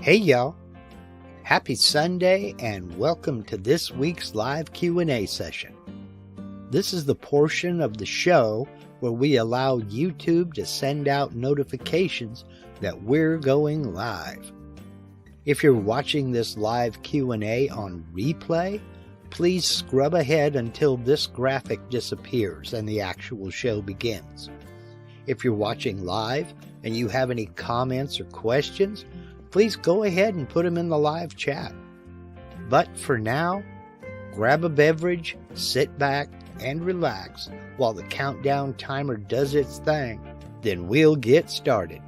Hey y'all, happy Sunday and welcome to this week's live Q&A session. This is the portion of the show where we allow YouTube to send out notifications that we're going live. If you're watching this live Q&A on replay, please scrub ahead until this graphic disappears and the actual show begins. If you're watching live and you have any comments or questions, please go ahead and put them in the live chat. But for now, grab a beverage, sit back, and relax while the countdown timer does its thing. Then we'll get started.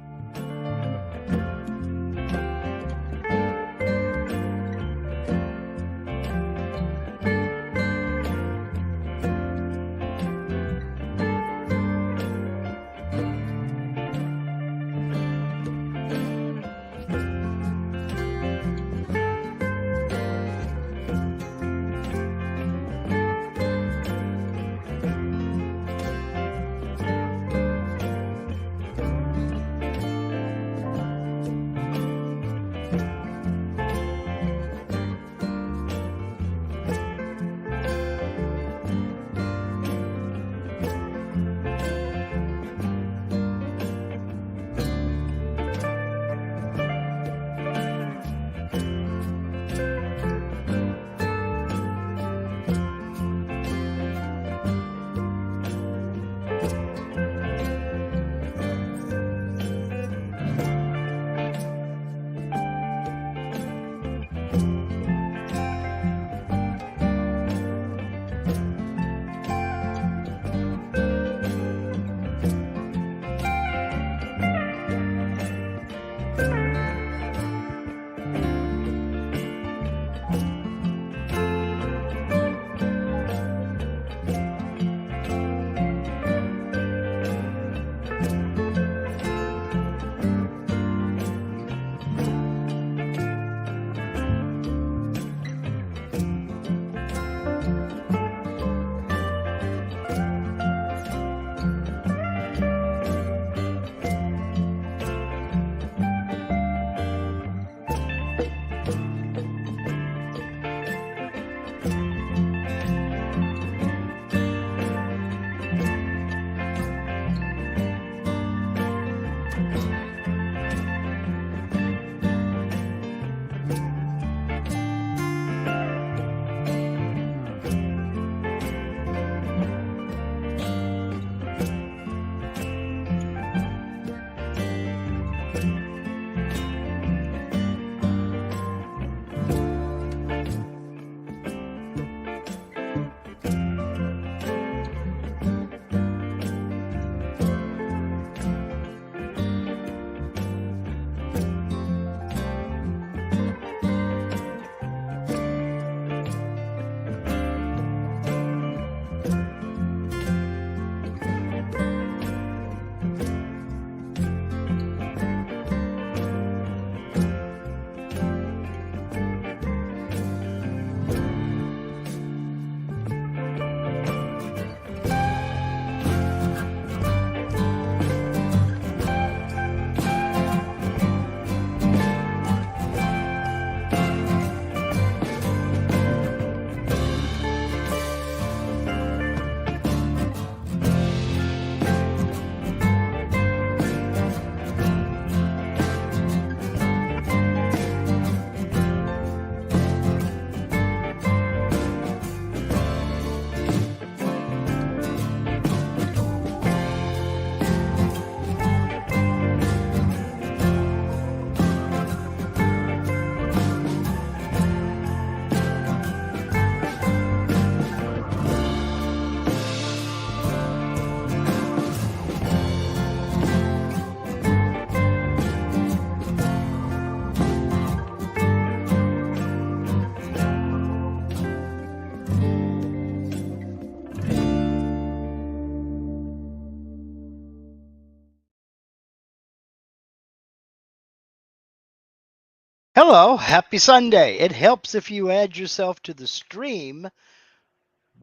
Hello, happy Sunday. It helps if you add yourself to the stream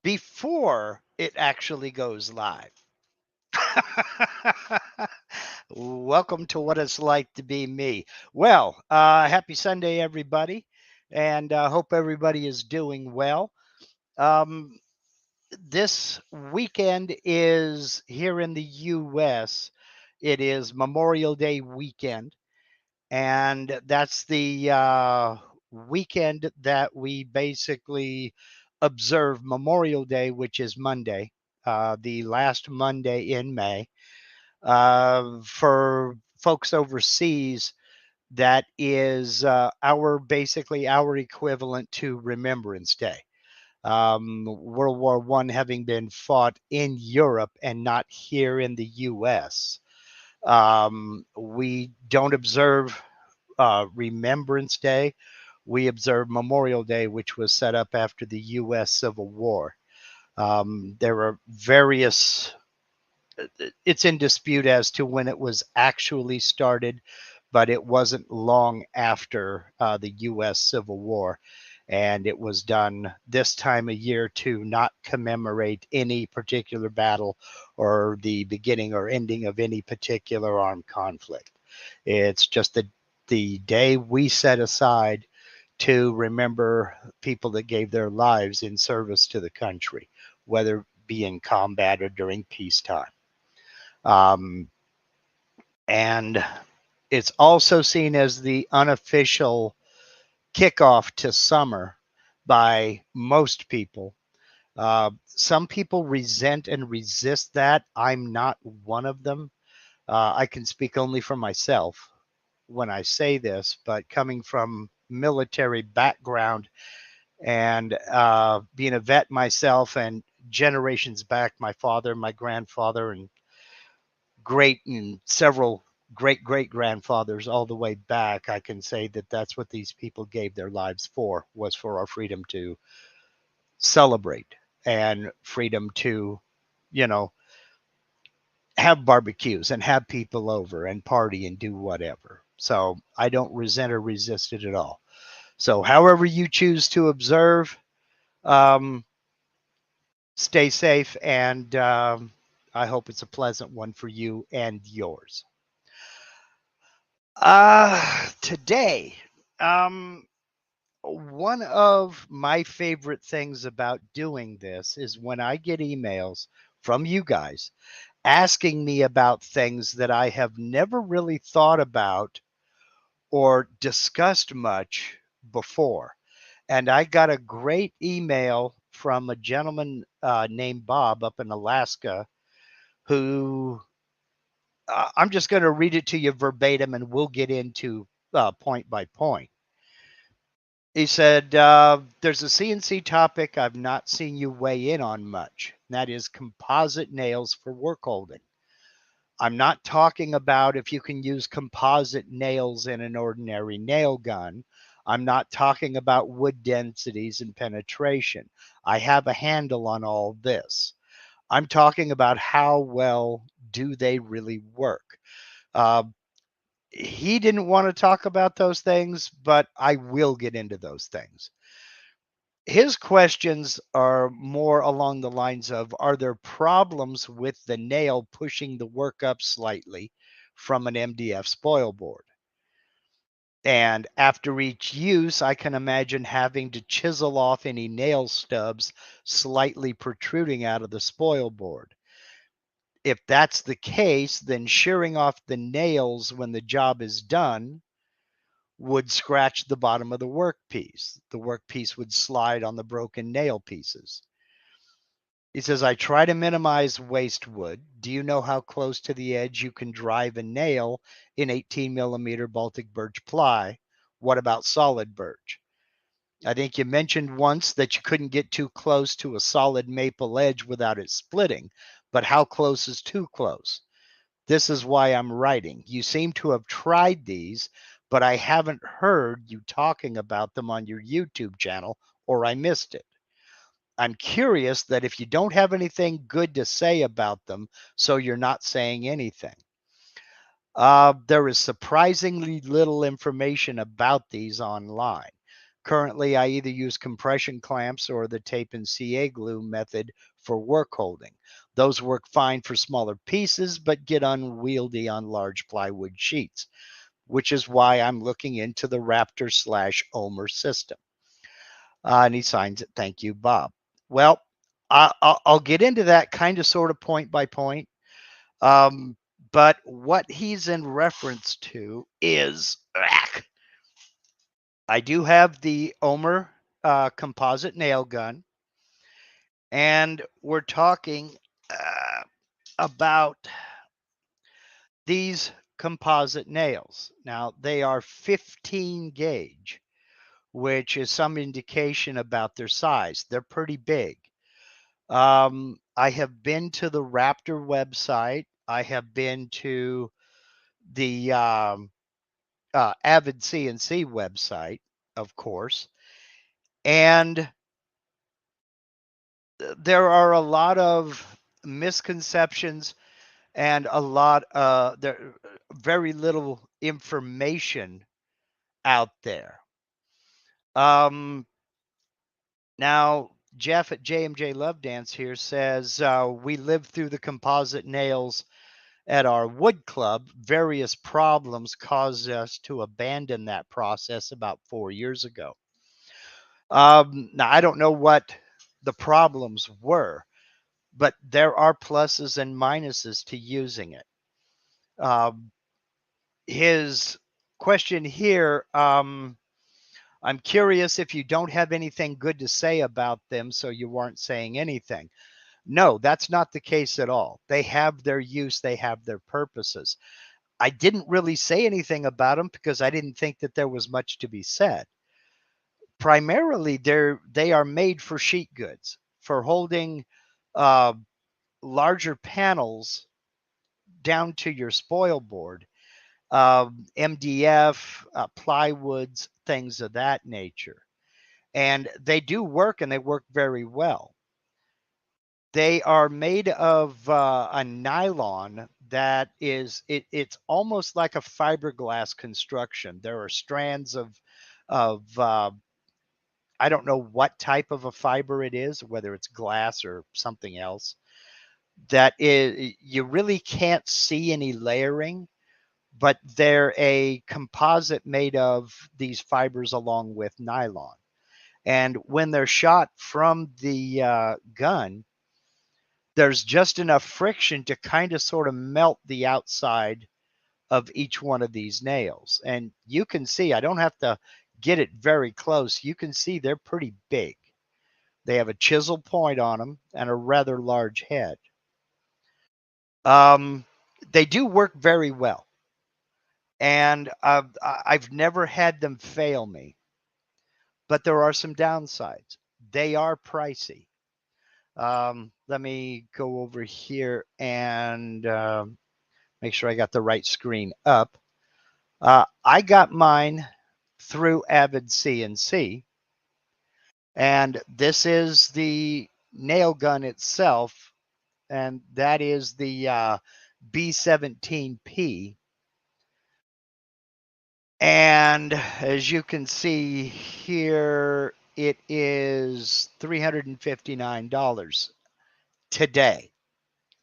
before it actually goes live. Welcome to what it's like to be me. Well, happy Sunday, everybody, and hope everybody is doing well. Um, this weekend is here in the U.S. It is Memorial Day weekend, and that's the weekend that we basically observe Memorial Day, which is Monday, the last Monday in May. For folks overseas, that is our equivalent to Remembrance Day. World War One having been fought in Europe and not here in the U.S. We don't observe Remembrance Day. We observe Memorial Day, which was set up after the U.S. Civil War. There are various it's in dispute as to when it was actually started, but it wasn't long after the U.S. Civil War. And it was done this time of year to not commemorate any particular battle or the beginning or ending of any particular armed conflict. It's just the day we set aside to remember people that gave their lives in service to the country, whether it be in combat or during peacetime. Um, and it's also seen as the unofficial kickoff to summer by most people. Some people resent and resist that. I'm not one of them. I can speak only for myself when I say this, but coming from military background and being a vet myself and generations back, my father, my grandfather, and great and several great grandfathers all the way back, I can say that that's what these people gave their lives for, was for our freedom to celebrate and freedom to, you know, have barbecues and have people over and party and do whatever. So I don't resent or resist it at all. So however you choose to observe, um, stay safe, and I hope it's a pleasant one for you and yours. Today, um, one of my favorite things about doing this is when I get emails from you guys asking me about things that I have never really thought about or discussed much before. And I got a great email from a gentleman named Bob up in Alaska who I'm just going to read it to you verbatim and we'll get into point by point. He said, there's a CNC topic I've not seen you weigh in on much. And that is composite nails for work holding. I'm not talking about if you can use composite nails in an ordinary nail gun. I'm not talking about wood densities and penetration. I have a handle on all this. I'm talking about how well do they really work. Uh, he didn't want to talk about those things, but I will get into those things. His questions are more along the lines of, are there problems with the nail pushing the work up slightly from an MDF spoil board? And after each use, I can imagine having to chisel off any nail stubs slightly protruding out of the spoil board. If that's the case, then shearing off the nails when the job is done would scratch the bottom of the workpiece. The workpiece would slide on the broken nail pieces. He says, I try to minimize waste wood. Do you know how close to the edge you can drive a nail in 18 millimeter Baltic birch ply? What about solid birch? I think you mentioned once that you couldn't get too close to a solid maple edge without it splitting, but how close is too close? This is why I'm writing. You seem to have tried these, but I haven't heard you talking about them on your YouTube channel, or I missed it. I'm curious that if you don't have anything good to say about them, so you're not saying anything. There is surprisingly little information about these online. Currently, I either use compression clamps or the tape and CA glue method for work holding. Those work fine for smaller pieces, but get unwieldy on large plywood sheets, which is why I'm looking into the Raptor/Omer system. And he signs it, "Thank you, Bob." Well, I'll get into that kind of sort of point by point. But what he's in reference to is, I do have the Omer composite nail gun, and we're talking about these composite nails. Now, they are 15 gauge, which is some indication about their size. They're pretty big. I have been to the Raptor website. I have been to the Avid CNC website, of course, and there are a lot of misconceptions and a lot there very little information out there. Now Jeff at JMJ Love Dance here says we lived through the composite nails at our wood club. Various problems caused us to abandon that process about 4 years ago. Now I don't know what the problems were, but there are pluses and minuses to using it. His question here, I'm curious if you don't have anything good to say about them, so you weren't saying anything. No, that's not the case at all. They have their use, they have their purposes. I didn't really say anything about them because I didn't think that there was much to be said. Primarily, they are made for sheet goods, for holding uh, larger panels down to your spoil board, MDF, plywoods, things of that nature. And they do work, and they work very well. They are made of a nylon that is it's almost like a fiberglass construction. There are strands of I don't know what type of a fiber it is, whether it's glass or something else. That is, you really can't see any layering, but they're a composite made of these fibers along with nylon. And when they're shot from the gun, there's just enough friction to kind of sort of melt the outside of each one of these nails. And you can see, I don't have to get it very close. You can see they're pretty big. They have a chisel point on them and a rather large head. They do work very well. And I've never had them fail me. But there are some downsides. They are pricey. Let me go over here and make sure I got the right screen up. I got mine through Avid CNC, and this is the nail gun itself, and that is the B17P. And as you can see here, it is $359 today.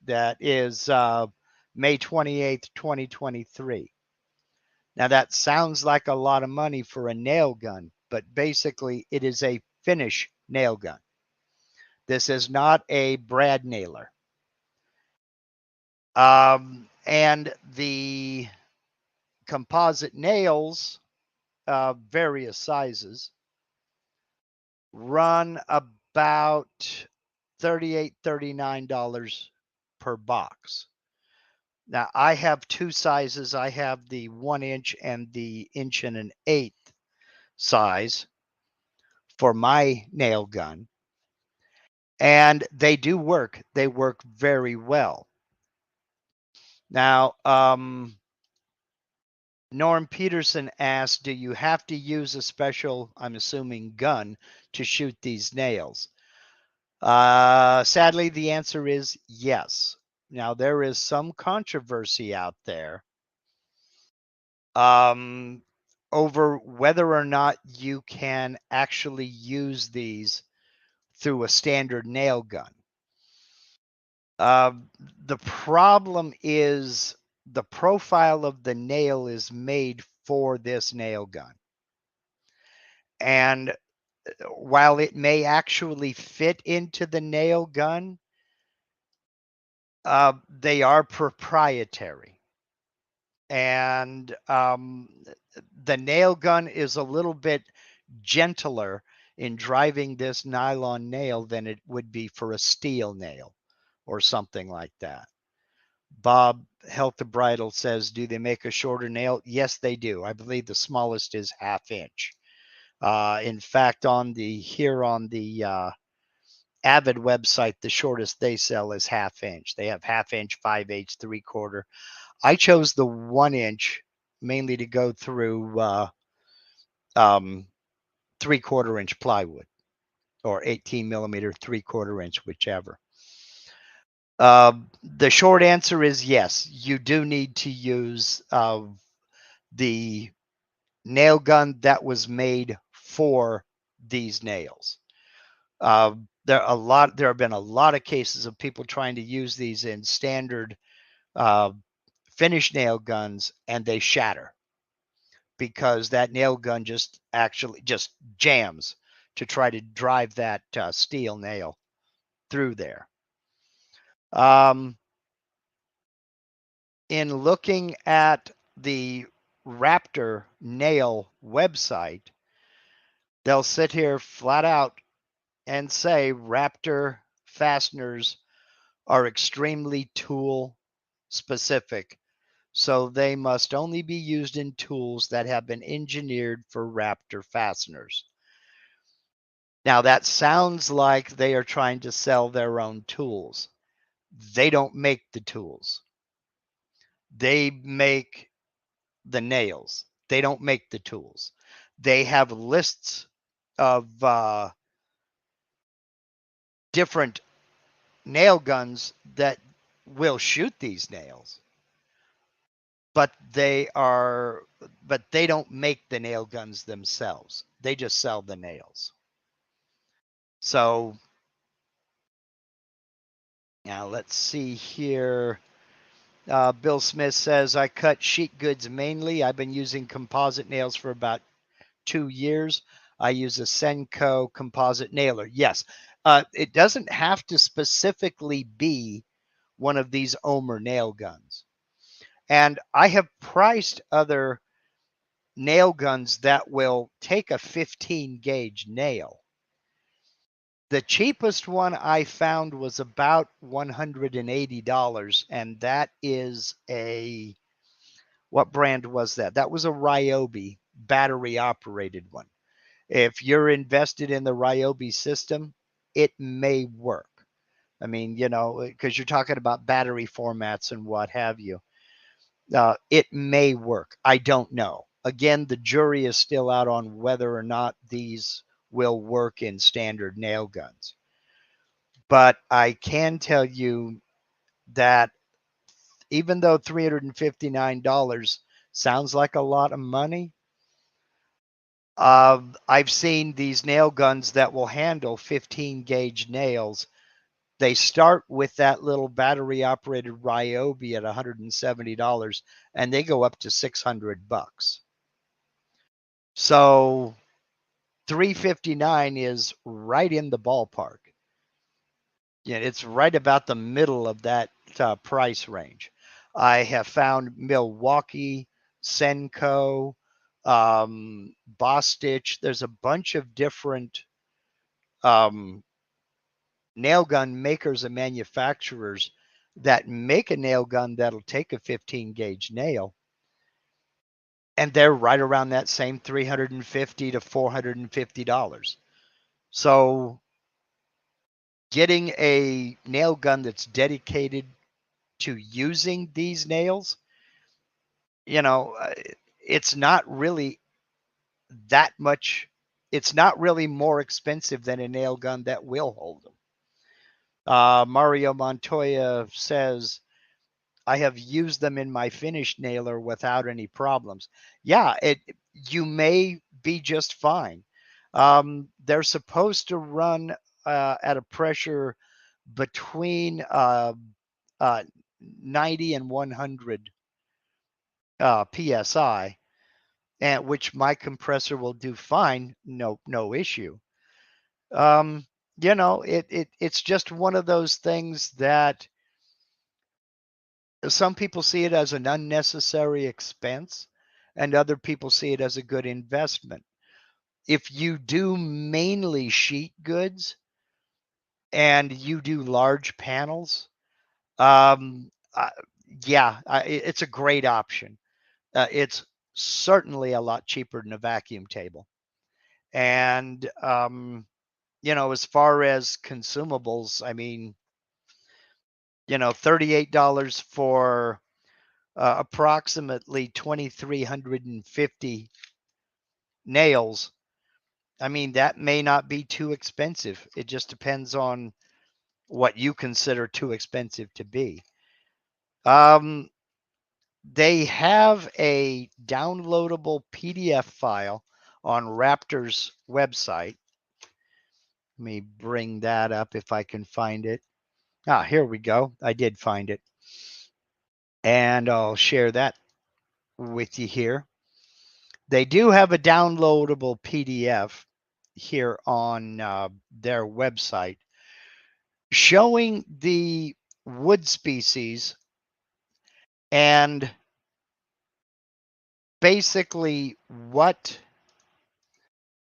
That is May 28th, 2023. Now, that sounds like a lot of money for a nail gun, but basically it is a finish nail gun. This is not a brad nailer. And the composite nails, various sizes, run about $38, $39 per box. Now, I have two sizes. I have the 1 inch and the 1 1/8 size for my nail gun. And they do work. They work very well. Now, Norm Peterson asked, do you have to use a special, I'm assuming, gun to shoot these nails? Sadly, the answer is yes. Now, there is some controversy out there over whether or not you can actually use these through a standard nail gun. Uh, the problem is the profile of the nail is made for this nail gun. And while it may actually fit into the nail gun, they are proprietary. And the nail gun is a little bit gentler in driving this nylon nail than it would be for a steel nail or something like that. Bob Health the Bridle says, do they make a shorter nail? Yes, they do. I believe the smallest is 1/2 inch. In fact, on the Avid website, the shortest they sell is 1/2 inch. They have 1/2 inch, 5/8, 3/4. I chose the 1 inch mainly to go through 3/4 inch plywood or 18 millimeter 3/4 inch, whichever. The short answer is yes, you do need to use the nail gun that was made for these nails. There have been a lot of cases of people trying to use these in standard finished nail guns, and they shatter because that nail gun just jams to try to drive that steel nail through there. In looking at the Raptor nail website, they'll sit here flat out and say Raptor fasteners are extremely tool specific, so they must only be used in tools that have been engineered for Raptor fasteners. Now, that sounds like they are trying to sell their own tools. They don't make the tools. They make the nails. They don't make the tools. They have lists of different nail guns that will shoot these nails, but they don't make the nail guns themselves. They just sell the nails. So now let's see here. Bill Smith says, I cut sheet goods mainly. I've been using composite nails for about 2 years. I use a Senko composite nailer. Yes, it doesn't have to specifically be one of these Omer nail guns. And I have priced other nail guns that will take a 15 gauge nail. The cheapest one I found was about $180, and that is what brand was that? That was a Ryobi battery operated one. If you're invested in the Ryobi system, it may work. I mean, because you're talking about battery formats and what have you. It may work. I don't know. Again, the jury is still out on whether or not these will work in standard nail guns. But I can tell you that even though $359 sounds like a lot of money, I've seen these nail guns that will handle 15 gauge nails. They start with that little battery operated Ryobi at $170 and they go up to $600. So $359 is right in the ballpark. Yeah, it's right about the middle of that price range. I have found Milwaukee, Senko, Bostitch. There's a bunch of different nail gun makers and manufacturers that make a nail gun that'll take a 15 gauge nail. And they're right around that same $350 to $450. So getting a nail gun that's dedicated to using these nails, it's not really that much. It's not really more expensive than a nail gun that will hold them. Mario Montoya says, I have used them in my finished nailer without any problems. Yeah, you may be just fine. They're supposed to run at a pressure between 90 and 100 psi, and which my compressor will do fine, no issue. It's just one of those things that some people see it as an unnecessary expense, and other people see it as a good investment. If you do mainly sheet goods and you do large panels, um, uh, it's a great option. It's certainly a lot cheaper than a vacuum table. And, as far as consumables, I mean, $38 for approximately 2,350 nails. I mean, that may not be too expensive. It just depends on what you consider too expensive to be. They have a downloadable PDF file on Raptor's website. Let me bring that up if I can find it. Here we go. I did find it. And I'll share that with you here. They do have a downloadable PDF here on their website showing the wood species and basically what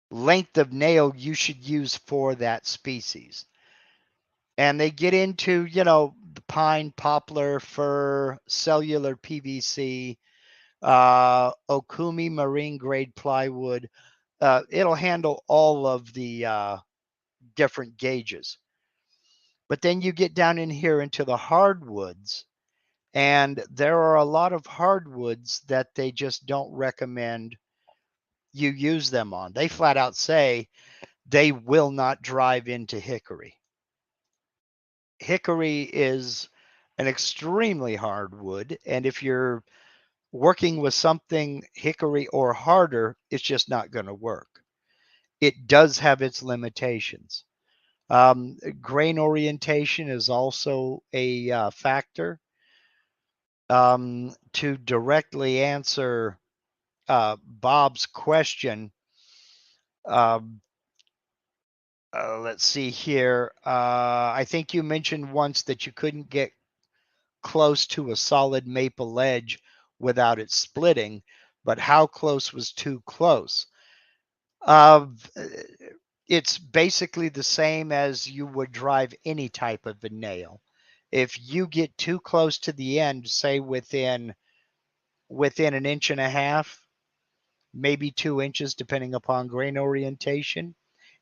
length of nail you should use for that species. And they get into, the pine, poplar, fir, cellular PVC, Okumi marine grade plywood. It'll handle all of the different gauges. But then you get down in here into the hardwoods, and there are a lot of hardwoods that they just don't recommend you use them on. They flat out say they will not drive into hickory. Hickory is an extremely hard wood, and if you're working with something hickory or harder, it's just not going to work. It does have its limitations. Grain orientation is also a factor. To directly answer Bob's question, um, let's see here. I think you mentioned once that you couldn't get close to a solid maple edge without it splitting, but how close was too close? It's basically the same as you would drive any type of a nail. If you get too close to the end, say within an inch and a half, maybe 2 inches, depending upon grain orientation,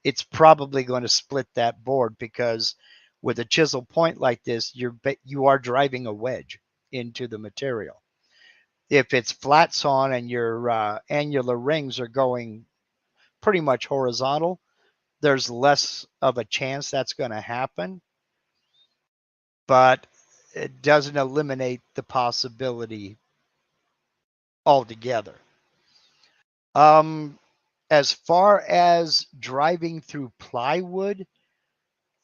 it's probably going to split that board, because with a chisel point like this, you are driving a wedge into the material. If it's flat sawn and your annular rings are going pretty much horizontal, there's less of a chance that's going to happen, but it doesn't eliminate the possibility altogether. As far as driving through plywood,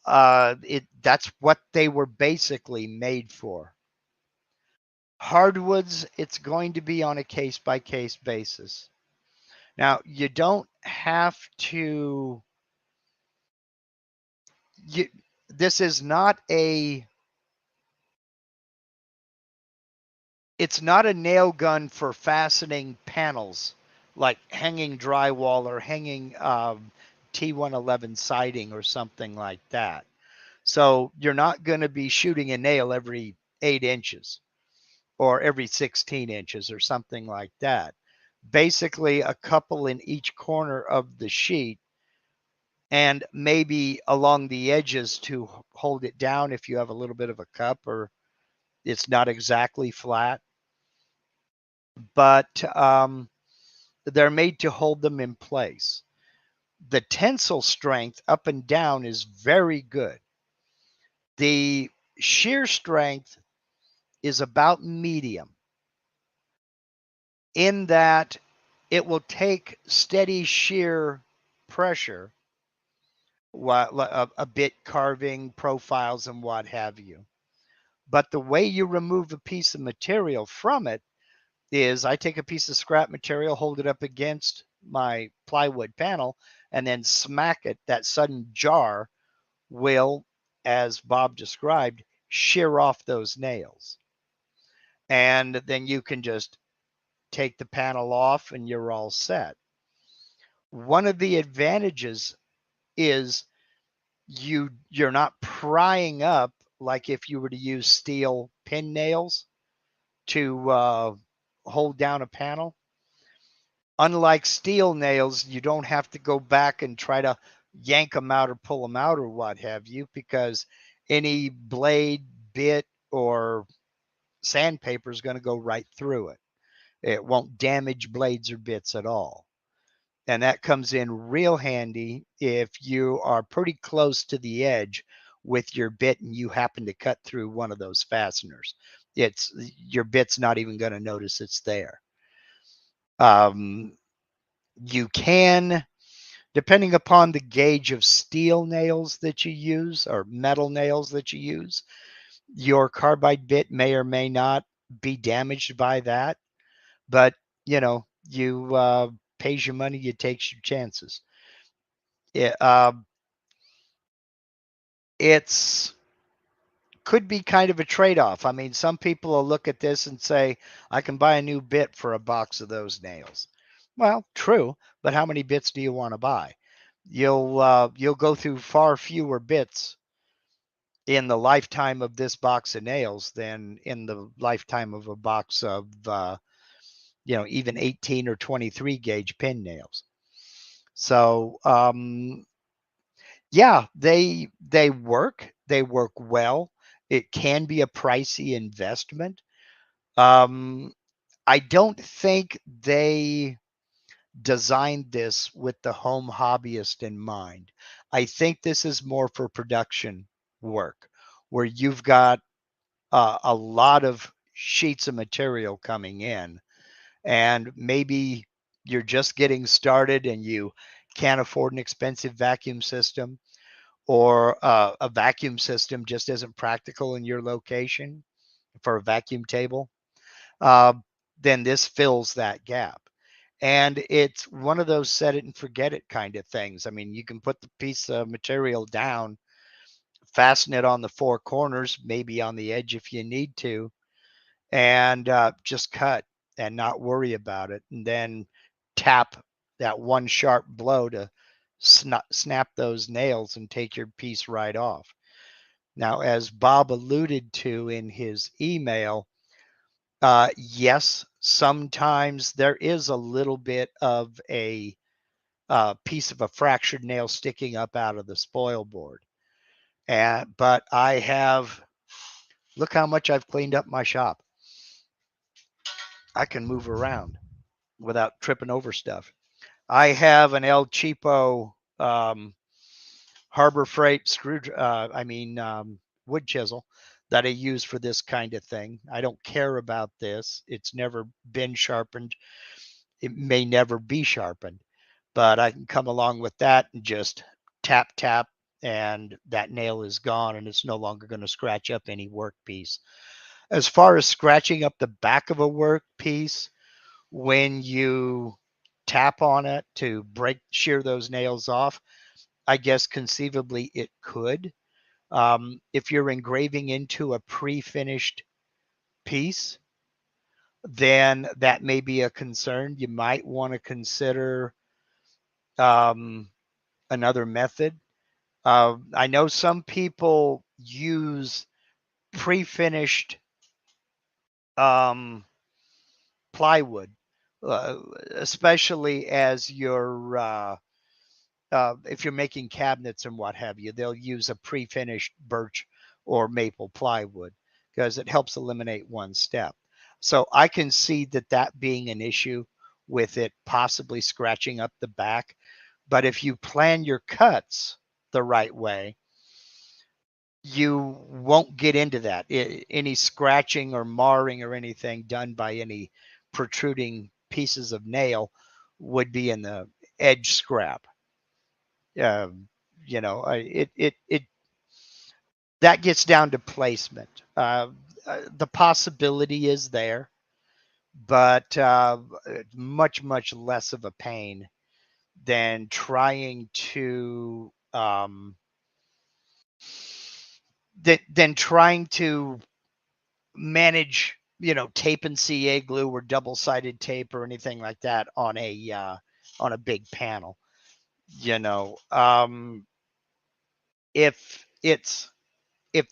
that's what they were basically made for. Hardwoods, it's going to be on a case-by-case basis. Now, you don't have to. This is not a. It's not a nail gun for fastening panels, like hanging drywall or hanging T111 siding or something like that. So you're not going to be shooting a nail every 8 inches or every 16 inches or something like that. Basically, a couple in each corner of the sheet, and maybe along the edges to hold it down if you have a little bit of a cup or it's not exactly flat. But they're made to hold them in place. The tensile strength up and down is very good. The shear strength is about medium, in that it will take steady shear pressure a bit carving, profiles, and what have you. But the way you remove a piece of material from it is I take a piece of scrap material, hold it up against my plywood panel, and then smack it. That sudden jar will, as Bob described, shear off those nails. And then you can just take the panel off and you're all set. One of the advantages is you're not prying up like if you were to use steel pin nails to hold down a panel. Unlike steel nails, you don't have to go back and try to yank them out or pull them out or what have you, because any blade, bit, or sandpaper is going to go right through it. It won't damage blades or bits at all. And that comes in real handy if you are pretty close to the edge with your bit and you happen to cut through one of those fasteners. Your bit's not even going to notice it's there. You can, depending upon the gauge of steel nails that you use or metal nails that you use, your carbide bit may or may not be damaged by that. But, you pays your money, you takes your chances. It's could be kind of a trade-off. I mean, some people will look at this and say, I can buy a new bit for a box of those nails. Well, true, but how many bits do you want to buy? You'll go through far fewer bits in the lifetime of this box of nails than in the lifetime of a box of even 18 or 23 gauge pin nails. So yeah, they work. They work well. It can be a pricey investment. I don't think they designed this with the home hobbyist in mind. I think this is more for production work, where you've got a lot of sheets of material coming in, and maybe you're just getting started and you can't afford an expensive vacuum system, or a vacuum system just isn't practical in your location for a vacuum table. uh, then this fills that gap. And it's one of those set it and forget it kind of things. I mean, you can put the piece of material down, fasten it on the four corners, maybe on the edge if you need to, and just cut and not worry about it. And then tap that one sharp blow to snap those nails and take your piece right off. Now, as Bob alluded to in his email, yes, sometimes there is a little bit of a piece of a fractured nail sticking up out of the spoil board. But look how much I've cleaned up my shop. I can move around without tripping over stuff. I have an El Cheapo Harbor Freight wood chisel that I use for this kind of thing. I don't care about this. It's never been sharpened. It may never be sharpened, but I can come along with that and just tap, tap, and that nail is gone and it's no longer going to scratch up any workpiece. As far as scratching up the back of a workpiece, when you tap on it to shear those nails off, I guess conceivably it could. If you're engraving into a pre-finished piece, then that may be a concern. You might want to consider another method. I know some people use pre-finished plywood, especially as if you're making cabinets and what have you. They'll use a pre-finished birch or maple plywood because it helps eliminate one step. So I can see that being an issue with it possibly scratching up the back. But if you plan your cuts the right way, you won't get into that. Any scratching or marring or anything done by any protruding pieces of nail would be in the edge scrap. It that gets down to placement. The possibility is there, but much less of a pain than trying to manage, tape and CA glue or double-sided tape or anything like that on a big panel. If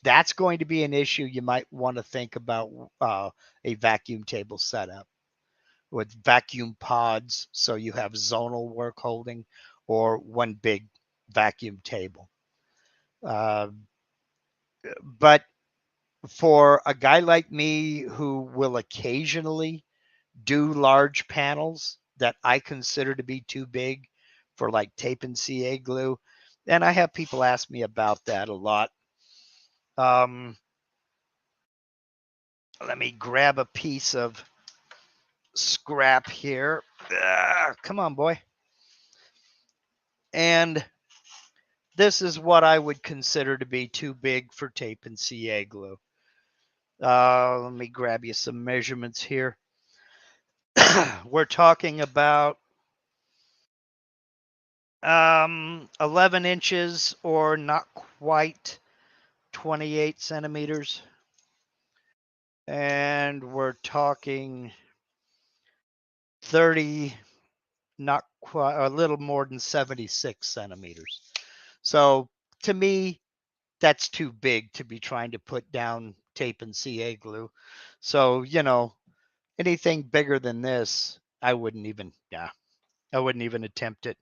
that's going to be an issue, you might want to think about a vacuum table setup with vacuum pods, so you have zonal work holding, or one big vacuum table. But for a guy like me who will occasionally do large panels that I consider to be too big for like tape and CA glue, and I have people ask me about that a lot. Let me grab a piece of scrap here. Come on, boy. And this is what I would consider to be too big for tape and CA glue. Let me grab you some measurements here. We're talking about 11 inches or not quite 28 centimeters. And we're talking 30, not quite, a little more than 76 centimeters. So to me, that's too big to be trying to put down tape and CA glue. So, anything bigger than this, I wouldn't even attempt it.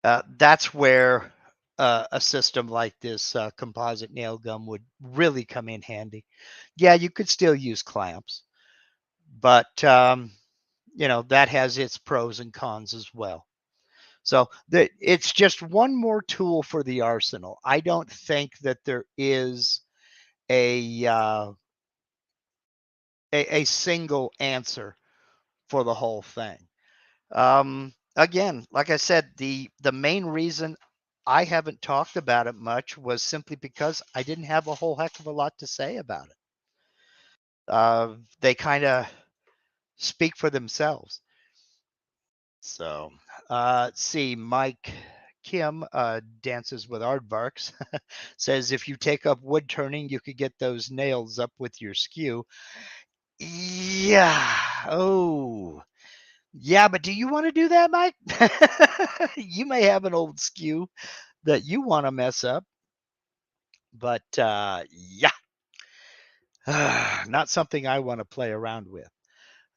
That's where a system like this composite nail gun would really come in handy. Yeah, you could still use clamps, but that has its pros and cons as well. So it's just one more tool for the arsenal. I don't think that there is a single answer for the whole thing. Again, like I said, the main reason I haven't talked about it much was simply because I didn't have a whole heck of a lot to say about it. They kind of speak for themselves. So, let's see, Mike Kim dances with aardvarks says if you take up wood turning, you could get those nails up with your skew. Yeah. Oh, yeah, but do you want to do that, Mike? You may have an old skew that you want to mess up, but yeah, not something I want to play around with.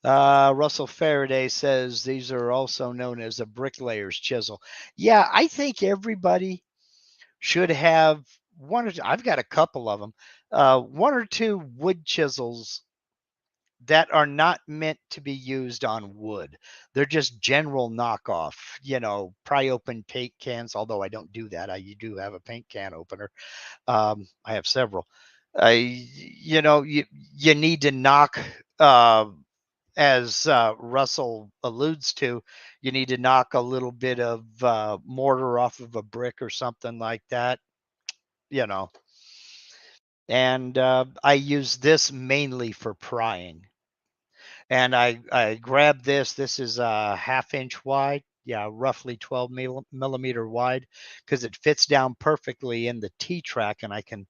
Russell Faraday says these are also known as a bricklayer's chisel. Yeah, I think everybody should have one or two. I've got a couple of them. One or two wood chisels that are not meant to be used on wood. They're just general knockoff, pry open paint cans, although I don't do that. I do have a paint can opener. I have several. You need to knock, as Russell alludes to, you need to knock a little bit of mortar off of a brick or something like that, and I use this mainly for prying. And I grabbed this. This is a 1/2 inch wide. Yeah, roughly 12 millimeter wide, because it fits down perfectly in the T-track, and I can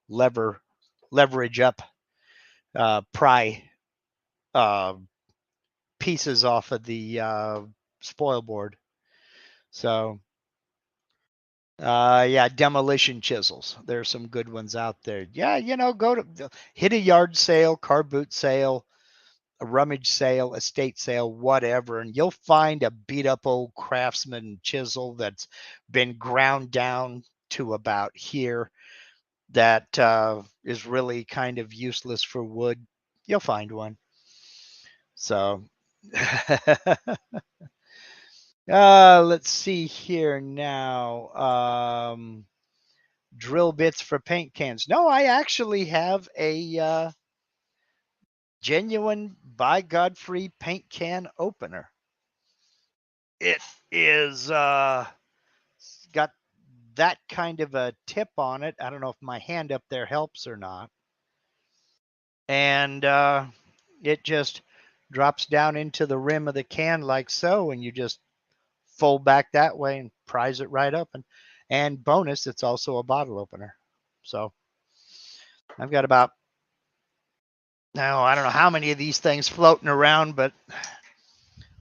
leverage up, pry pieces off of the spoil board. So, yeah, demolition chisels. There's some good ones out there. Yeah, go to hit a yard sale, car boot sale, a rummage sale, estate sale, whatever, and you'll find a beat up old Craftsman chisel that's been ground down to about here that is really kind of useless for wood. You'll find one. So, let's see here now. Drill bits for paint cans. No, I actually have a genuine by Godfrey paint can opener. It is got that kind of a tip on it. I don't know if my hand up there helps or not. And it just drops down into the rim of the can like so, and you just fold back that way and prise it right up. And bonus, it's also a bottle opener. So I've got about, now I don't know how many of these things floating around, but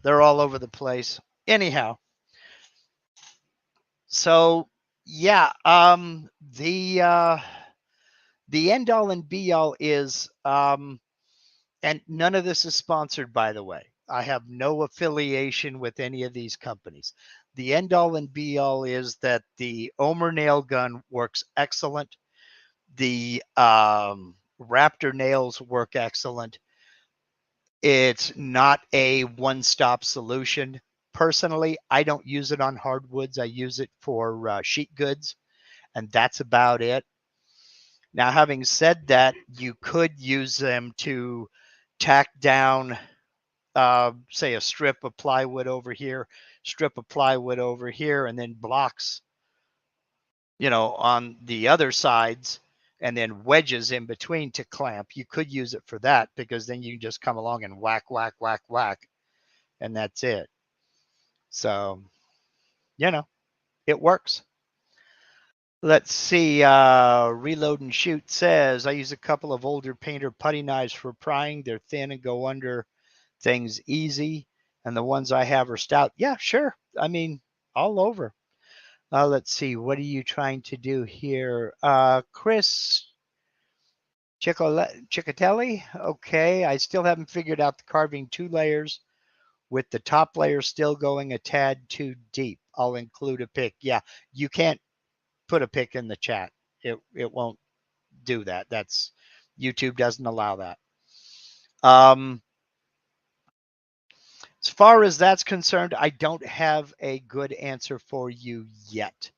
they're all over the place. Anyhow, so yeah, the end all and be all is, and none of this is sponsored, by the way. I have no affiliation with any of these companies. The end all and be all is that the Omer nail gun works excellent. The Raptor nails work excellent. It's not a one-stop solution. Personally, I don't use it on hardwoods. I use it for sheet goods, and that's about it. Now, having said that, you could use them to tack down, say, a strip of plywood over here, strip of plywood over here, and then blocks, on the other sides, and then wedges in between to clamp. You could use it for that, because then you can just come along and whack, whack, whack, whack, and that's it. So, it works. Let's see. Reload and Shoot says, I use a couple of older painter putty knives for prying. They're thin and go under things easy. And the ones I have are stout. Yeah, sure. I mean, all over. Let's see. What are you trying to do here? Chris Ciccatelli. Okay. I still haven't figured out the carving 2 layers with the top layer still going a tad too deep. I'll include a pic. Yeah, you can't put a pic in the chat. It won't do that. That's, YouTube doesn't allow that. As far as that's concerned, I don't have a good answer for you yet.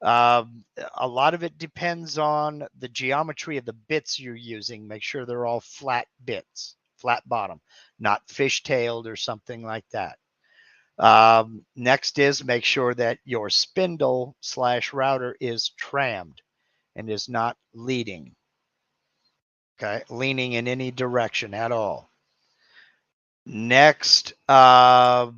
A lot of it depends on the geometry of the bits you're using. Make sure they're all flat bits, flat bottom, not fish-tailed or something like that. Next is make sure that your spindle / router is trammed and is not leading. Okay, leaning in any direction at all. Next, I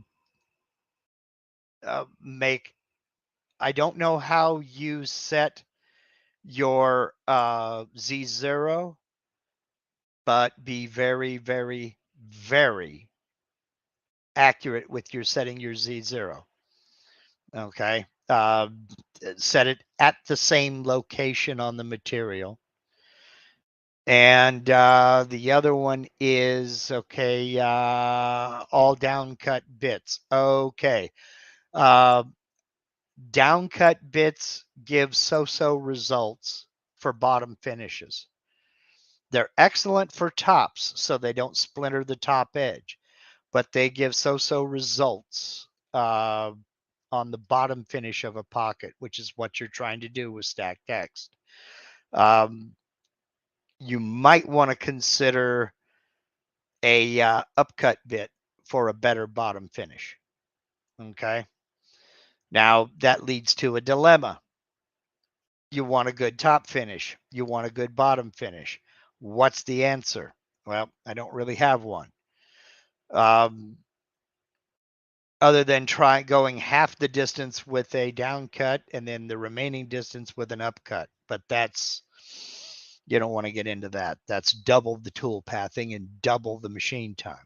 don't know how you set your Z0, but be very, very, very accurate with your setting your Z0. Okay, set it at the same location on the material. And the other one is, okay, all downcut bits. Okay. Downcut bits give so-so results for bottom finishes. They're excellent for tops, so they don't splinter the top edge, but they give so-so results on the bottom finish of a pocket, which is what you're trying to do with stacked text. You might want to consider a upcut bit for a better bottom finish. Okay. Now that leads to a dilemma. You want a good top finish. You want a good bottom finish. What's the answer? Well, I don't really have one. Other than going half the distance with a downcut and then the remaining distance with an upcut. But you don't want to get into that. That's double the tool pathing and double the machine time.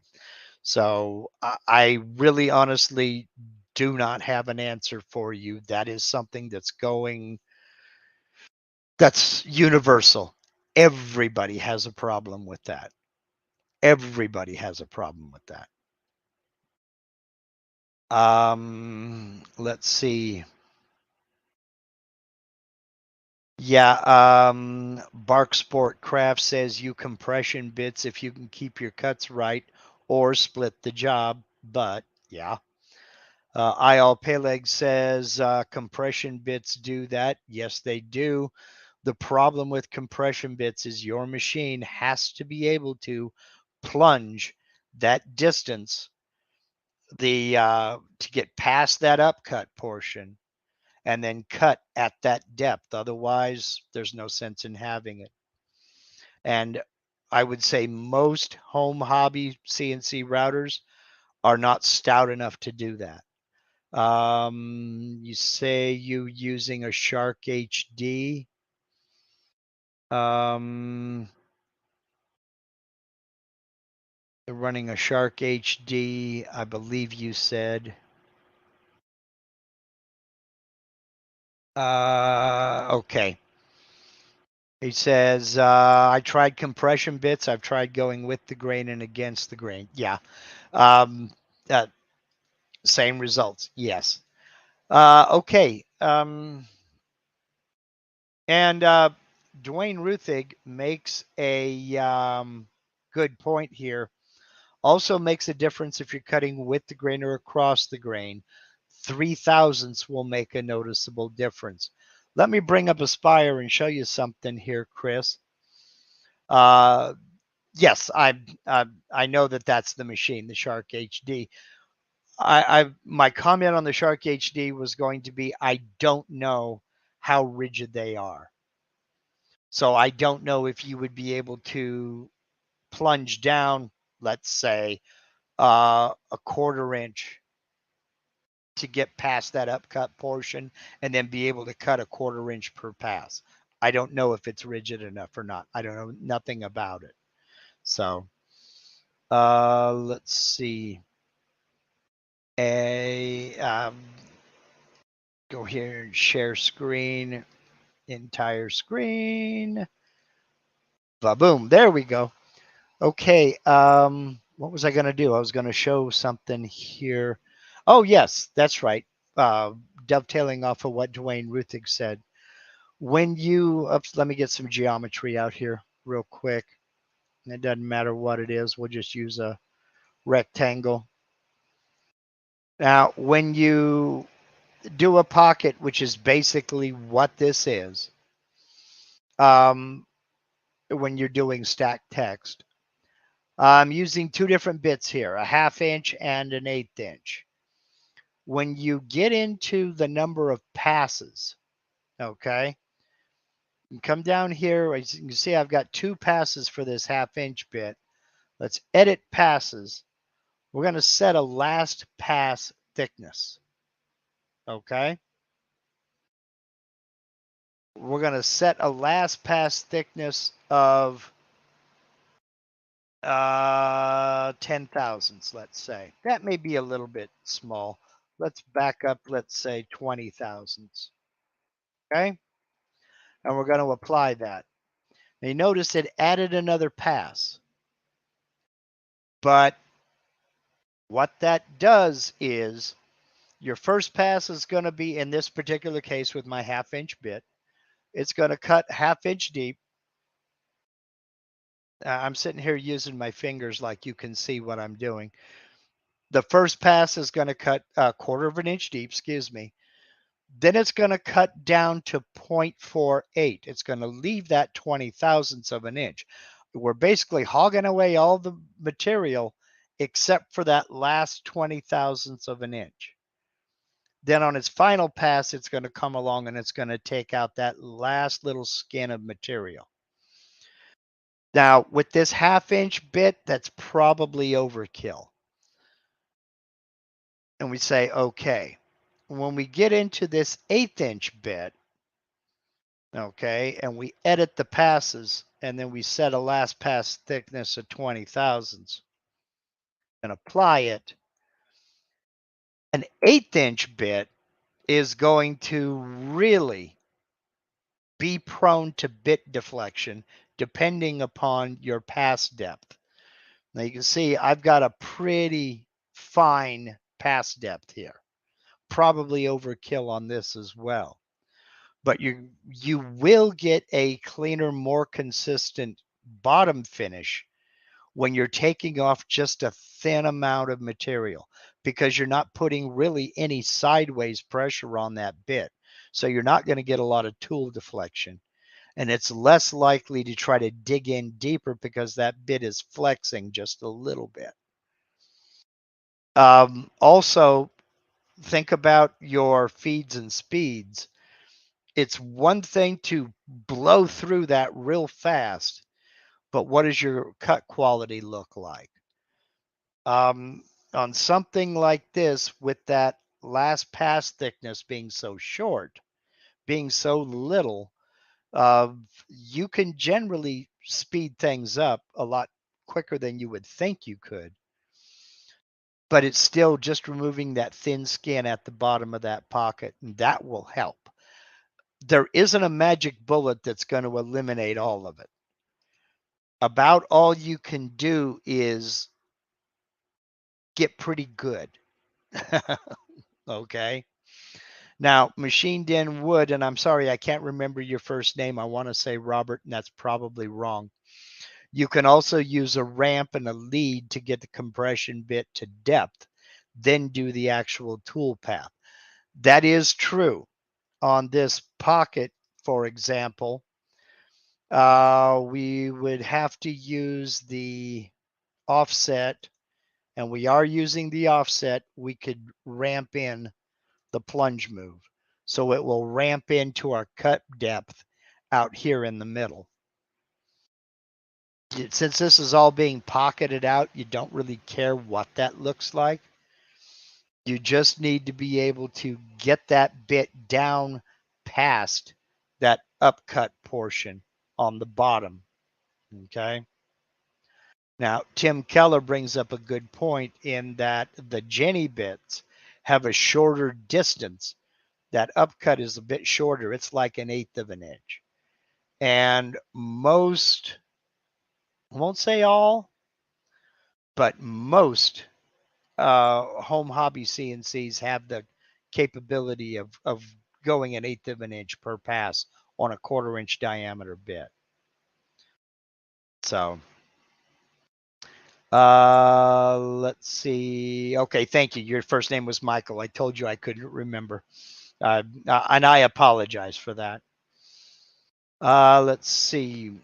So I really honestly do not have an answer for you. That is something that's universal. Everybody has a problem with that. Everybody has a problem with that. Let's see. Yeah, Bark Sport Craft says you compression bits if you can keep your cuts right or split the job, but yeah. IL Peleg says compression bits do that. Yes, they do. The problem with compression bits is your machine has to be able to plunge that distance to get past that upcut portion and then cut at that depth. Otherwise, there's no sense in having it. And I would say most home hobby CNC routers are not stout enough to do that. You say you using a Shark HD. Running a Shark HD, I believe you said. Okay. He says, I tried compression bits. I've tried going with the grain and against the grain. Yeah. Um, same results. Yes. Okay. And Dwayne Ruthig makes a good point here. Also makes a difference if you're cutting with the grain or across the grain. 0.003 will make a noticeable difference. Let me bring up Aspire and show you something here, Chris. Yes, I know that that's the machine, the Shark HD. My comment on the Shark HD was going to be I don't know how rigid they are. So I don't know if you would be able to plunge down, let's say, a 1/4 inch to get past that upcut portion and then be able to cut a 1/4 inch per pass. I don't know if it's rigid enough or not. I don't know nothing about it. So let's see. Go here and share screen, entire screen. Ba-boom. There we go. Okay. What was I going to do? I was going to show something here. Oh, yes, that's right. Dovetailing off of what Dwayne Ruthig said. When you, oops, let me get some geometry out here real quick. It doesn't matter what it is. We'll just use a rectangle. Now, when you do a pocket, which is basically what this is, when you're doing stacked text, I'm using two different bits here, a 1/2 inch and an 1/8 inch. When you get into the number of passes, okay, you come down here, as you can see, I've got 2 passes for this 1/2 inch bit. Let's edit passes. We're going to set a last pass thickness, okay? We're going to set a last pass thickness of 10 thousandths, let's say. That may be a little bit small. Let's back up, let's say 20 thousandths, okay? And we're going to apply that. Now you notice it added another pass. But what that does is your first pass is going to be, in this particular case with my 1/2 inch bit, it's going to cut 1/2 inch deep. I'm sitting here using my fingers like you can see what I'm doing. The first pass is going to cut a 1/4 inch deep, excuse me. Then it's going to cut down to 0.48. It's going to leave that 20 thousandths of an inch. We're basically hogging away all the material except for that last 20 thousandths of an inch. Then on its final pass, it's going to come along and it's going to take out that last little skin of material. Now, with this 1/2 inch bit, that's probably overkill. And we say, okay, when we get into this 1/8 inch bit, okay, and we edit the passes, and then we set a last pass thickness of 20 thousandths and apply it, an 1/8 inch bit is going to really be prone to bit deflection depending upon your pass depth. Now you can see I've got a pretty fine pass depth here. Probably overkill on this as well. But you will get a cleaner, more consistent bottom finish when you're taking off just a thin amount of material because you're not putting really any sideways pressure on that bit. So you're not going to get a lot of tool deflection. And it's less likely to try to dig in deeper because that bit is flexing just a little bit. Also, think about your feeds and speeds. It's one thing to blow through that real fast, but what does your cut quality look like? On something like this, with that last pass thickness being so short, being so little, you can generally speed things up a lot quicker than you would think you could. But it's still just removing that thin skin at the bottom of that pocket, and that will help. There isn't a magic bullet that's going to eliminate all of it. About all you can do is get pretty good. Okay. Now, machined in wood, and I'm sorry, I can't remember your first name. I want to say Robert, and that's probably wrong. You can also use a ramp and a lead to get the compression bit to depth, then do the actual tool path. That is true. On this pocket, for example, we would have to use the offset, and we are using the offset. We could ramp in the plunge move. So it will ramp into our cut depth out here in the middle. Since this is all being pocketed out, you don't really care what that looks like. You just need to be able to get that bit down past that upcut portion on the bottom. Okay. Now, Tim Keller brings up a good point in that the Jenny bits have a shorter distance. That upcut is a bit shorter. It's like 1/8 of an inch. And most, I won't say all, but most home hobby CNCs have the capability of going 1/8 of an inch per pass on a 1/4 inch diameter bit. So let's see. Okay, thank you. Your first name was Michael. I told you I couldn't remember. And I apologize for that. Let's see.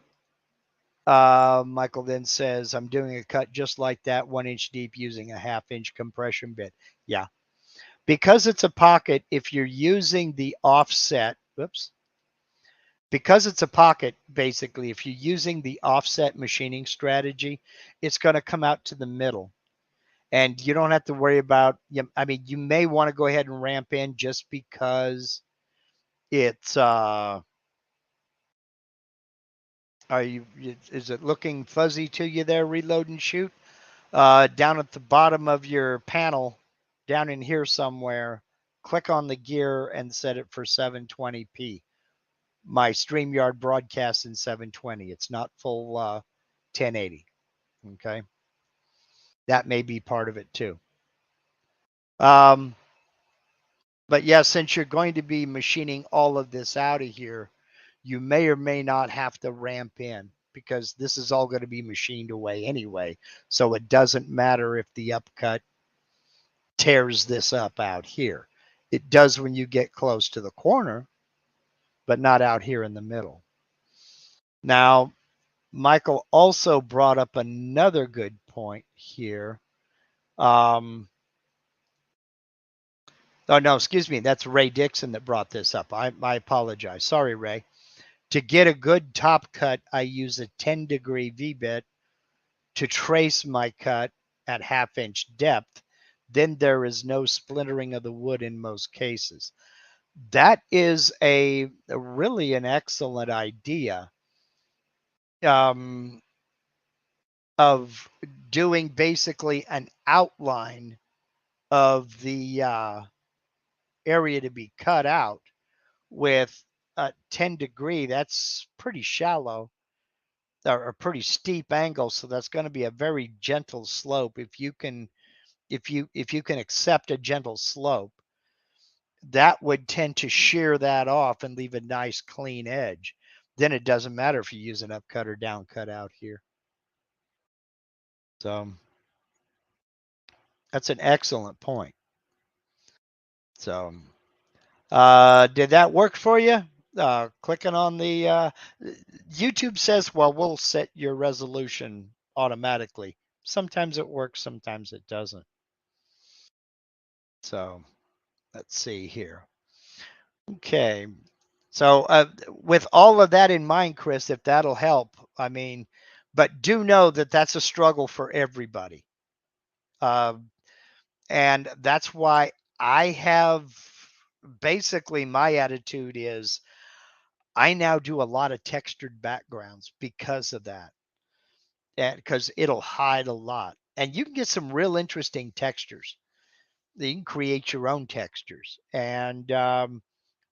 Michael then says, I'm doing a cut just like that, 1 inch deep using a 1/2 inch compression bit. Yeah. Because it's a pocket, if you're using the offset, whoops, because it's a pocket, basically, if you're using the offset machining strategy, it's going to come out to the middle. And you don't have to worry about, I mean, you may want to go ahead and ramp in just because it's, is it looking fuzzy to you there, reload and shoot? Down at the bottom of your panel, down in here somewhere, click on the gear and set it for 720p. My StreamYard broadcasts in 720. It's not full 1080. Okay. That may be part of it too. But yeah, since you're going to be machining all of this out of here, you may or may not have to ramp in because this is all going to be machined away anyway. So it doesn't matter if the upcut tears this up out here. It does when you get close to the corner, but not out here in the middle. Now, Michael also brought up another good point here. Oh, no, excuse me. That's Ray Dixon that brought this up. I apologize. Sorry, Ray. To get a good top cut, I use a 10-degree V-bit to trace my cut at 1/2 inch depth. Then there is no splintering of the wood in most cases. That is a really an excellent idea of doing basically an outline of the area to be cut out with a 10-degree. That's pretty shallow or a pretty steep angle, so that's going to be a very gentle slope. If you can accept a gentle slope, that would tend to shear that off and leave a nice clean edge. Then it doesn't matter if you use an upcut or down cut out here. So that's an excellent point. So did that work for you? Clicking on the YouTube says, well, we'll set your resolution automatically. Sometimes it works, sometimes it doesn't. So Let's see here. Okay. So with all of that in mind, Chris, if that'll help, I mean, but do know that that's a struggle for everybody. Uh, and that's why I have basically my attitude is I now do a lot of textured backgrounds because of that. And because it'll hide a lot. And you can get some real interesting textures. You can create your own textures. And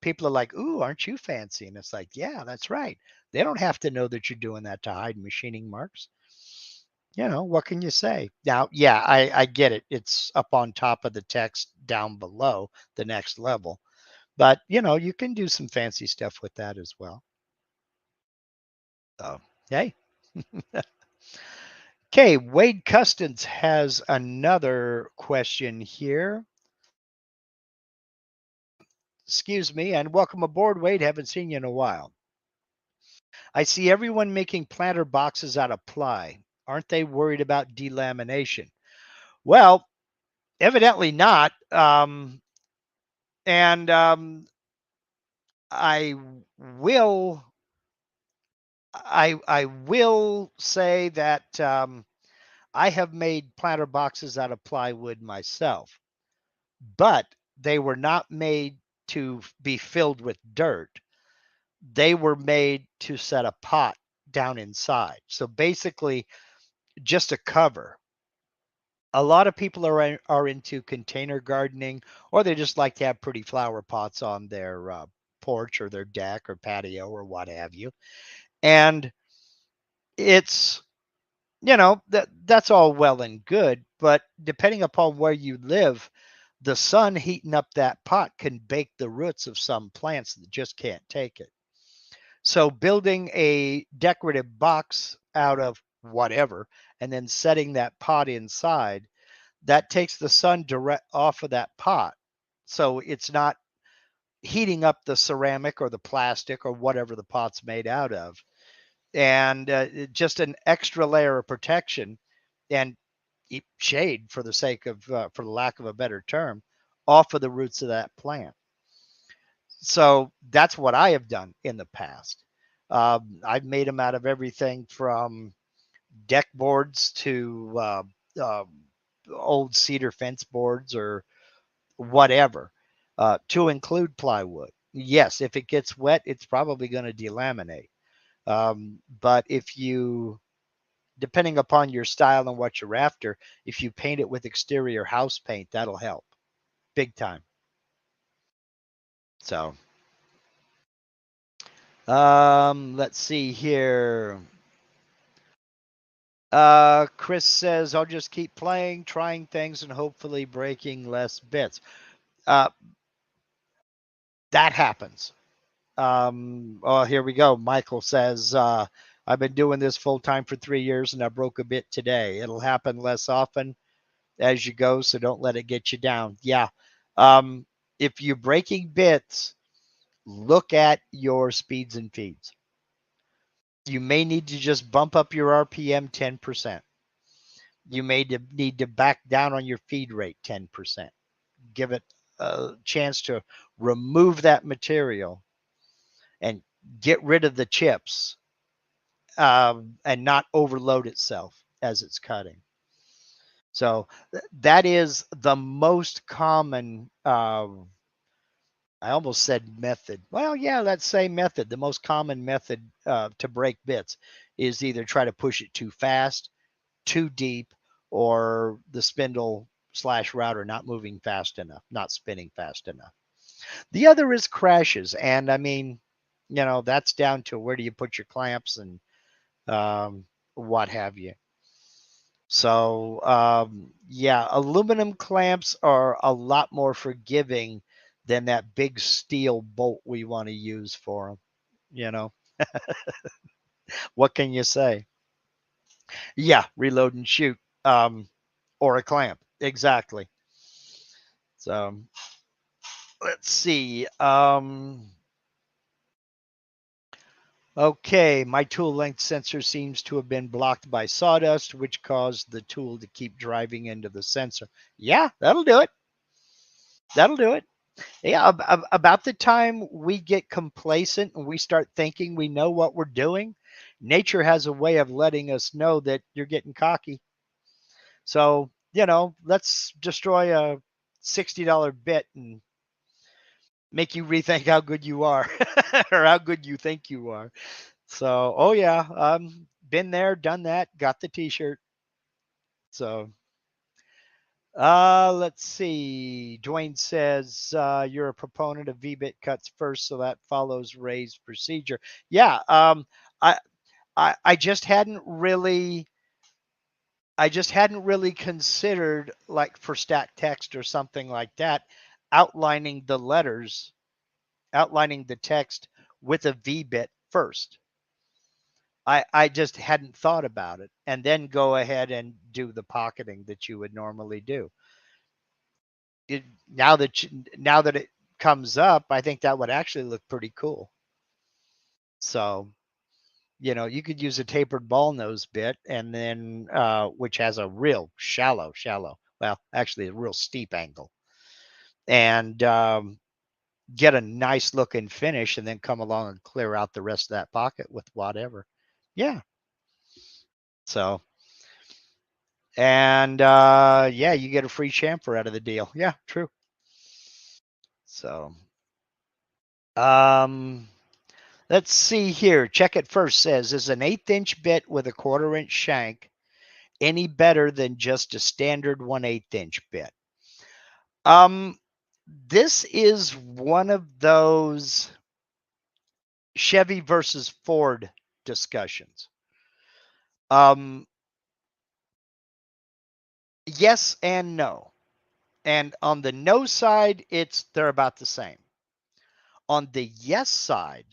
people are like, "Ooh, aren't you fancy?" And it's like, yeah, that's right. They don't have to know that you're doing that to hide machining marks. What can you say? Now, yeah, I get it. It's up on top of the text down below the next level. But, you can do some fancy stuff with that as well. So, hey. Okay, Wade Custance has another question here. Excuse me, and welcome aboard, Wade. Haven't seen you in a while. I see everyone making planter boxes out of ply. Aren't they worried about delamination? Well, evidently not. And I will I will say that I have made planter boxes out of plywood myself, but they were not made to be filled with dirt. They were made to set a pot down inside. So basically, just a cover. A lot of people are into container gardening, or they just like to have pretty flower pots on their porch or their deck or patio or what have you. And it's that's all well and good, but depending upon where you live, the sun heating up that pot can bake the roots of some plants that just can't take it. So building a decorative box out of whatever and then setting that pot inside, that takes the sun direct off of that pot. So it's not heating up the ceramic or the plastic or whatever the pot's made out of. And just an extra layer of protection and shade for the sake of, for the lack of a better term, off of the roots of that plant. So that's what I have done in the past. I've made them out of everything from deck boards to old cedar fence boards or whatever, to include plywood. Yes, if it gets wet, it's probably going to delaminate. But if you, depending upon your style and what you're after, if you paint it with exterior house paint, that'll help big time. So, let's see here. Chris says, I'll just keep playing, trying things, and hopefully breaking less bits. Uh, that happens. Oh, here we go. Michael says, I've been doing this full time for 3 years and I broke a bit today. It'll happen less often as you go, so don't let it get you down. Yeah. If you're breaking bits, look at your speeds and feeds. You may need to just bump up your RPM 10%. You may need to back down on your feed rate 10%. Give it a chance to remove that material and get rid of the chips, and not overload itself as it's cutting. So that is the most common, I almost said method. Well, yeah, let's say method. The most common method to break bits is either try to push it too fast, too deep, or the spindle / router not moving fast enough, not spinning fast enough. The other is crashes. And I mean, that's down to where do you put your clamps and what have you. So, yeah, aluminum clamps are a lot more forgiving than that big steel bolt we want to use for them. What can you say? Yeah, reload and shoot, or a clamp. Exactly. So, let's see. Okay, my tool length sensor seems to have been blocked by sawdust, which caused the tool to keep driving into the sensor. Yeah, that'll do it. That'll do it. Yeah, about the time we get complacent and we start thinking we know what we're doing, nature has a way of letting us know that you're getting cocky. So, let's destroy a $60 bit and make you rethink how good you are or how good you think you are. So, oh yeah, been there, done that, got the t-shirt. So, let's see. Dwayne says you're a proponent of V-bit cuts first, so that follows Ray's procedure. Yeah, I, I just hadn't really considered, like for stack text or something like that, outlining the letters, outlining the text with a V-bit first. I just hadn't thought about it, and then go ahead and do the pocketing that you would normally do. Now that it comes up, I think that would actually look pretty cool. So, you could use a tapered ball nose bit, and then which has a real shallow, well, actually a real steep angle, and get a nice looking finish, and then come along and clear out the rest of that pocket with whatever. Yeah. So, and yeah, you get a free chamfer out of the deal. Yeah, true. So, um, let's see here. Check It First says, is an 1/8" bit with a 1/4" shank any better than just a standard 1/8" bit? This is one of those Chevy versus Ford discussions. Yes and no. And on the no side, they're about the same. On the yes side,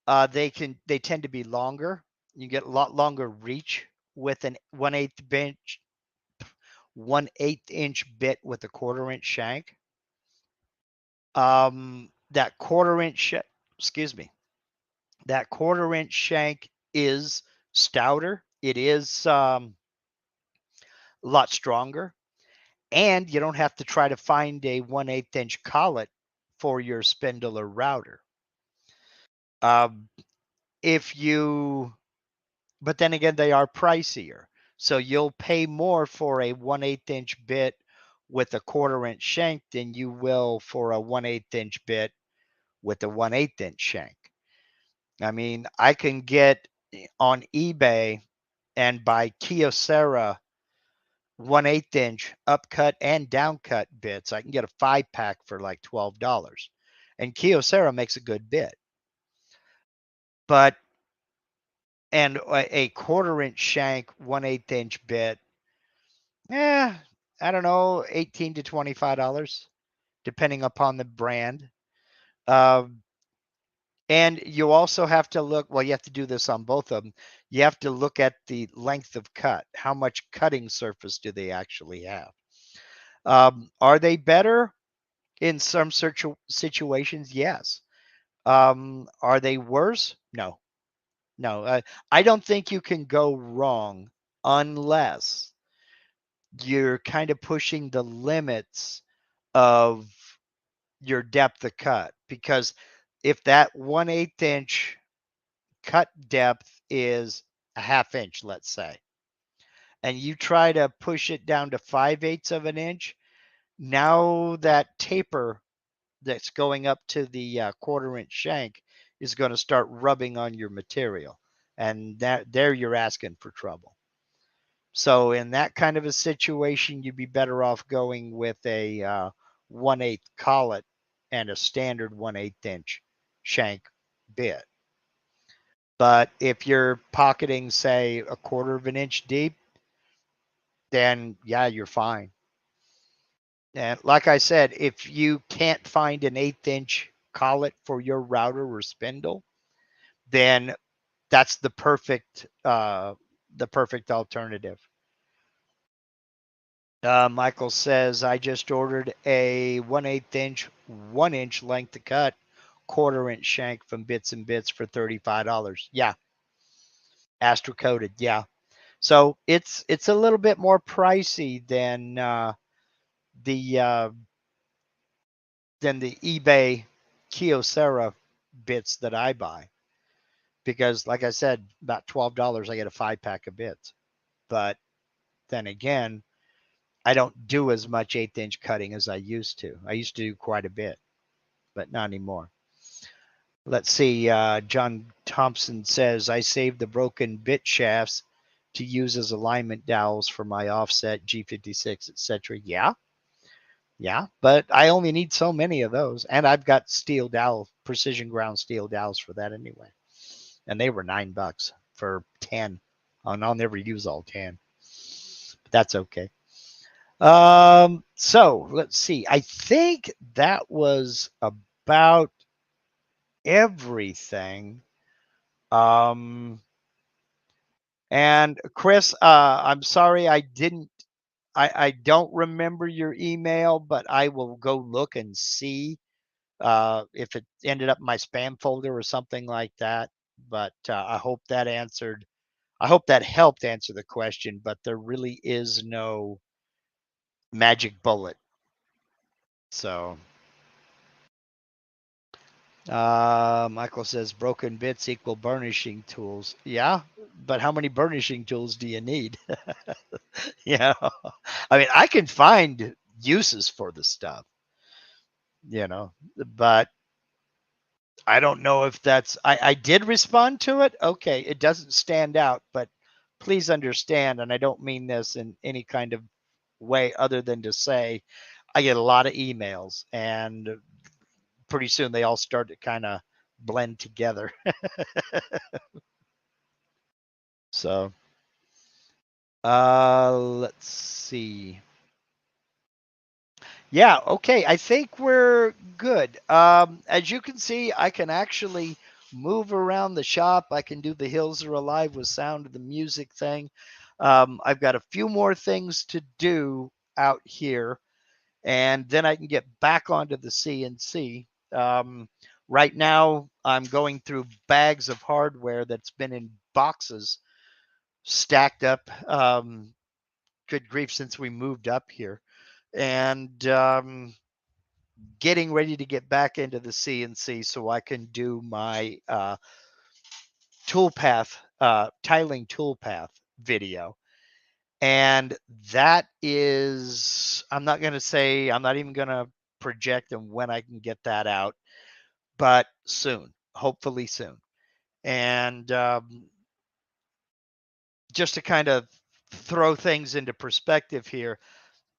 they tend to be longer. You get a lot longer reach with an 1/8" bit with a 1/4" shank. That 1/4" excuse me, that 1/4" shank is stouter. It is a lot stronger, and you don't have to try to find a 1/8" collet for your spindle or router. Um, if you But then again, they are pricier. So you'll pay more for a 1/8" bit with a 1/4" shank than you will for a 1/8" bit with a 1/8" shank. I mean, I can get on eBay and buy Kyocera 1/8" upcut and downcut bits. I can get a 5-pack for like $12. And Kyocera makes a good bit. But and a 1/4" shank 1/8" bit, I don't know, $18 to $25, depending upon the brand. Um, and you also have to look, well, you have to do this on both of them. You have to look at the length of cut. How much cutting surface do they actually have? Are they better in some situations? Yes. Are they worse? No. No. I don't think you can go wrong unless you're kind of pushing the limits of your depth of cut, because if that 1/8" cut depth is a 1/2 inch, let's say, and you try to push it down to 5/8 of an inch, now that taper that's going up to the 1/4" shank is going to start rubbing on your material, and there you're asking for trouble. So in that kind of a situation, you'd be better off going with a 1/8 collet and a standard 1/8" shank bit. But if you're pocketing, say, a 1/4 inch deep, then yeah, you're fine. And like I said, if you can't find an 1/8" collet for your router or spindle, then that's the perfect alternative. Michael says, I just ordered a 1/8" 1" length to cut 1/4" shank from Bits and Bits for $35. Yeah. Astro coated. Yeah. So it's a little bit more pricey than the than the eBay Kyocera bits that I buy. Because, like I said, about $12, I get a 5-pack of bits. But then again, I don't do as much 1/8-inch cutting as I used to. I used to do quite a bit, but not anymore. Let's see. John Thompson says, I saved the broken bit shafts to use as alignment dowels for my offset, G56, etc. Yeah, but I only need so many of those. And I've got steel dowel, precision ground steel dowels for that anyway. And they were $9 for 10. And I'll never use all 10. But that's okay. So let's see. I think that was about everything. And Chris, I'm sorry I don't remember your email, but I will go look and see if it ended up in my spam folder or something like that. But I hope that helped answer the question, but there really is no magic bullet. So Michael says broken bits equal burnishing tools. Yeah, but how many burnishing tools do you need? Yeah, I mean, I can find uses for the stuff, but I don't know if I did respond to it. Okay, it doesn't stand out, but please understand, and I don't mean this in any kind of way other than to say I get a lot of emails, and pretty soon they all start to kind of blend together. So, let's see. Yeah, okay. I think we're good. As you can see, I can actually move around the shop. I can do the Hills Are Alive with sound of the music thing. I've got a few more things to do out here, and then I can get back onto the CNC. Right now, I'm going through bags of hardware that's been in boxes stacked up. Good grief, since we moved up here. And getting ready to get back into the CNC so I can do my toolpath, tiling toolpath video. And that is, I'm not even going to project on when I can get that out, but soon, hopefully soon. And just to kind of throw things into perspective here,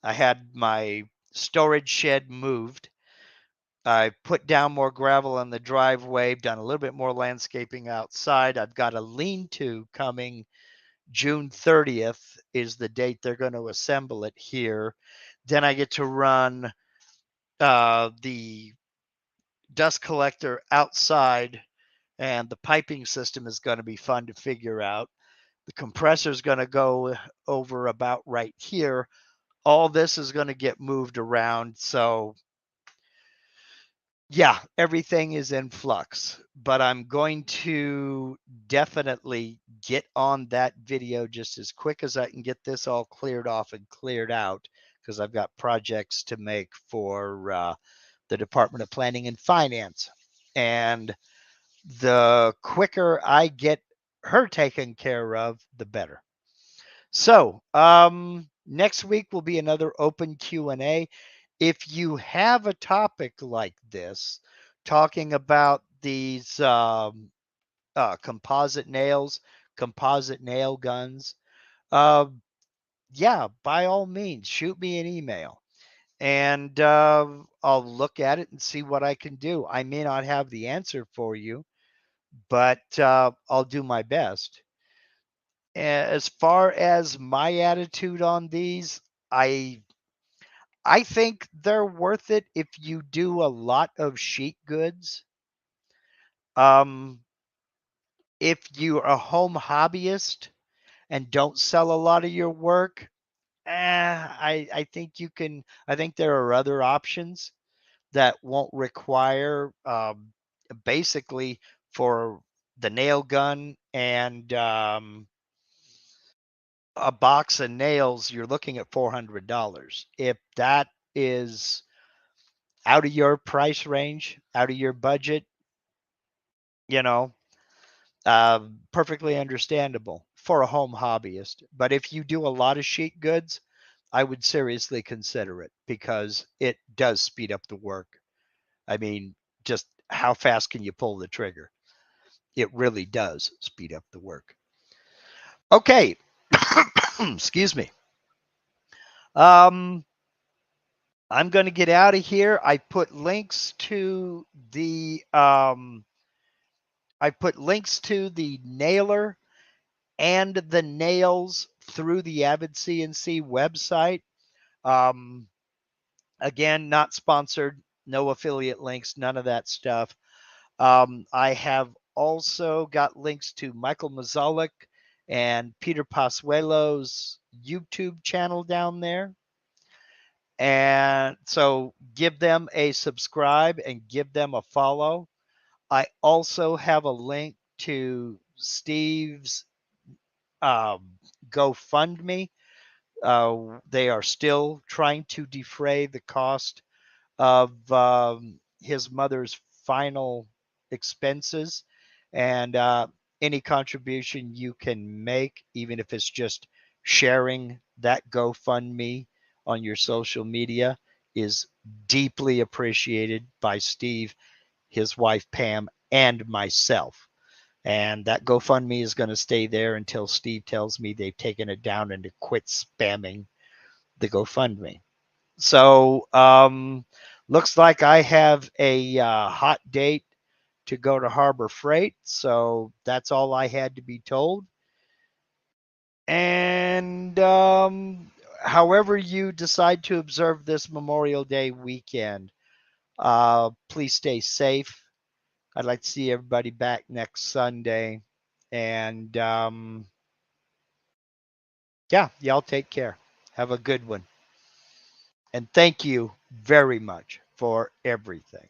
I had my storage shed moved. I put down more gravel on the driveway, done a little bit more landscaping outside. I've got a lean-to coming June 30th is the date they're going to assemble it here. Then I get to run the dust collector outside, and the piping system is going to be fun to figure out. The compressor is going to go over about right here. All this is going to get moved around. So yeah, everything is in flux, but I'm going to definitely get on that video just as quick as I can get this all cleared off and cleared out, because I've got projects to make for the Department of Planning and Finance. And the quicker I get her taken care of, the better. So next week will be another open Q&A. If you have a topic like this, talking about these composite nails, composite nail guns, yeah, by all means, shoot me an email, and I'll look at it and see what I can do. I may not have the answer for you, but I'll do my best. As far as my attitude on these, I I think they're worth it if you do a lot of sheet goods. Um, if you're a home hobbyist and don't sell a lot of your work, I think you can. I think there are other options that won't require basically for the nail gun and a box of nails. You're looking at $400. If that is out of your price range, out of your budget, you know, perfectly understandable for a home hobbyist. But if you do a lot of sheet goods, I would seriously consider it because it does speed up the work. I mean, just how fast can you pull the trigger? It really does speed up the work. Okay. Excuse me. I'm going to get out of here. I put links to the nailer and the nails through the Avid CNC website. Um, again, not sponsored, no affiliate links, none of that stuff. I have also got links to Michael Mazalik and Peter Pasuelo's YouTube channel down there. And so give them a subscribe and give them a follow. I also have a link to Steve's GoFundMe. They are still trying to defray the cost of his mother's final expenses, and any contribution you can make, even if it's just sharing that GoFundMe on your social media, is deeply appreciated by Steve, his wife Pam, and myself. And that GoFundMe is going to stay there until Steve tells me they've taken it down and to quit spamming the GoFundMe. So looks like I have a hot date to go to Harbor Freight. So that's all I had to be told. And however you decide to observe this Memorial Day weekend, please stay safe. I'd like to see everybody back next Sunday. And yeah, y'all take care. Have a good one. And thank you very much for everything.